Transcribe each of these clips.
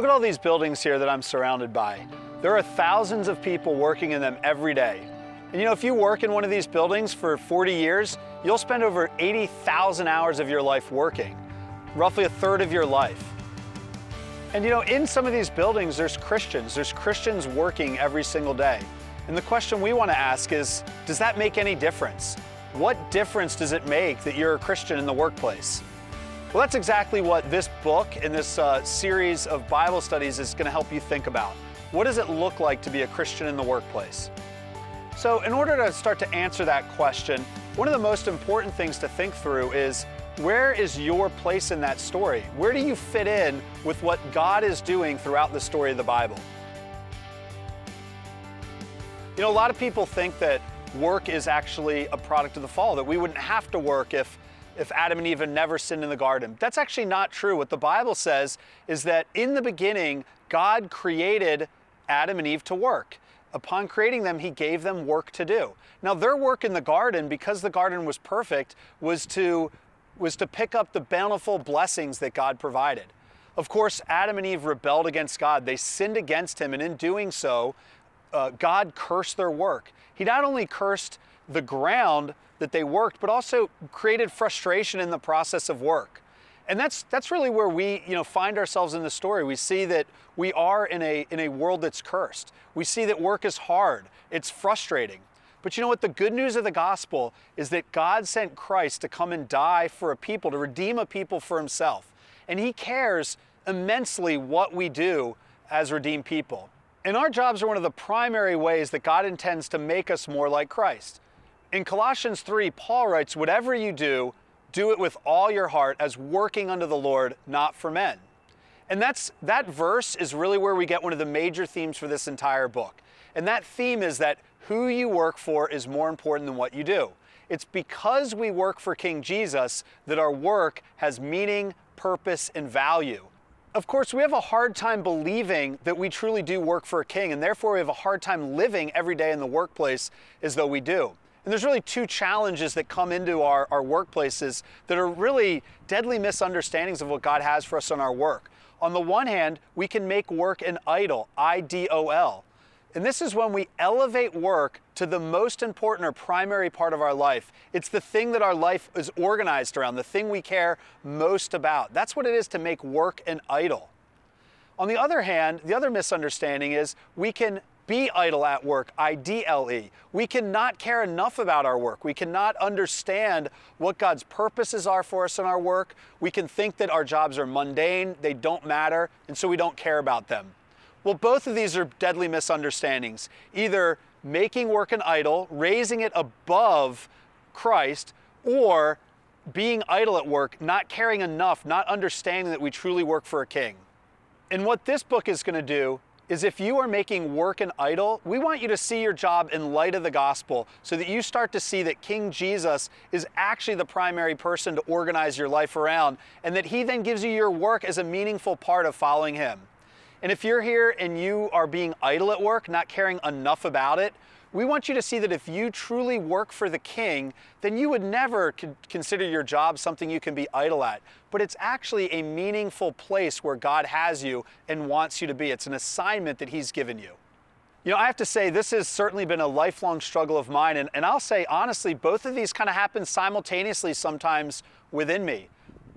Look at all these buildings here that I'm surrounded by. There are thousands of people working in them every day. And if you work in one of these buildings for 40 years, you'll spend over 80,000 hours of your life working, roughly a third of your life. And in some of these buildings, there's Christians working every single day. And the question we want to ask is, does that make any difference? What difference does it make that you're a Christian in the workplace? Well, that's exactly what this book and this series of Bible studies is going to help you think about. What does it look like to be a Christian in the workplace? So in order to start to answer that question, one of the most important things to think through is, where is your place in that story? Where do you fit in with what God is doing throughout the story of the Bible? A lot of people think that work is actually a product of the fall, that we wouldn't have to work if Adam and Eve had never sinned in the garden. That's actually not true. What the Bible says is that in the beginning, God created Adam and Eve to work. Upon creating them, He gave them work to do. Now, their work in the garden, because the garden was perfect, was to pick up the bountiful blessings that God provided. Of course, Adam and Eve rebelled against God. They sinned against Him, and in doing so, God cursed their work. He not only cursed the ground that they worked, but also created frustration in the process of work. And that's really where we find ourselves in the story. We see that we are in a world that's cursed. We see that work is hard. It's frustrating. But you know what? The good news of the gospel is that God sent Christ to come and die for a people, to redeem a people for Himself. And He cares immensely what we do as redeemed people. And our jobs are one of the primary ways that God intends to make us more like Christ. In Colossians 3, Paul writes, "Whatever you do, do it with all your heart as working unto the Lord, not for men." And that verse is really where we get one of the major themes for this entire book. And that theme is that who you work for is more important than what you do. It's because we work for King Jesus that our work has meaning, purpose, and value. Of course, we have a hard time believing that we truly do work for a king, and therefore we have a hard time living every day in the workplace as though we do. And there's really two challenges that come into our workplaces that are really deadly misunderstandings of what God has for us on our work. On the one hand, we can make work an idol, I-D-O-L. And this is when we elevate work to the most important or primary part of our life. It's the thing that our life is organized around, the thing we care most about. That's what it is to make work an idol. On the other hand, the other misunderstanding is we can be idle at work, I-D-L-E. We cannot care enough about our work. We cannot understand what God's purposes are for us in our work. We can think that our jobs are mundane, they don't matter, and so we don't care about them. Well, both of these are deadly misunderstandings. Either making work an idol, raising it above Christ, or being idle at work, not caring enough, not understanding that we truly work for a king. And what this book is going to do is, if you are making work an idol, we want you to see your job in light of the gospel so that you start to see that King Jesus is actually the primary person to organize your life around, and that He then gives you your work as a meaningful part of following Him. And if you're here and you are being idle at work, not caring enough about it, we want you to see that if you truly work for the King, then you would never consider your job something you can be idle at. But it's actually a meaningful place where God has you and wants you to be. It's an assignment that He's given you. I have to say, this has certainly been a lifelong struggle of mine. And I'll say, honestly, both of these kind of happen simultaneously sometimes within me.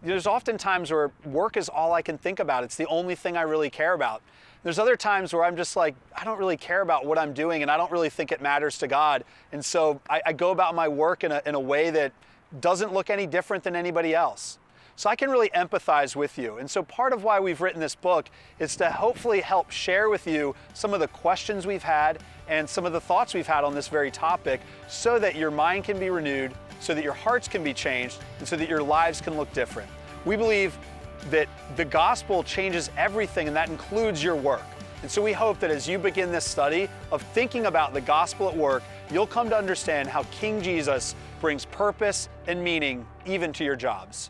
There's often times where work is all I can think about. It's the only thing I really care about. There's other times where I'm just like, I don't really care about what I'm doing, and I don't really think it matters to God. And so I go about my work in a way that doesn't look any different than anybody else. So I can really empathize with you. And so part of why we've written this book is to hopefully help share with you some of the questions we've had and some of the thoughts we've had on this very topic, so that your mind can be renewed, so that your hearts can be changed, and so that your lives can look different. We believe that the gospel changes everything, and that includes your work. And so we hope that as you begin this study of thinking about the gospel at work, you'll come to understand how King Jesus brings purpose and meaning even to your jobs.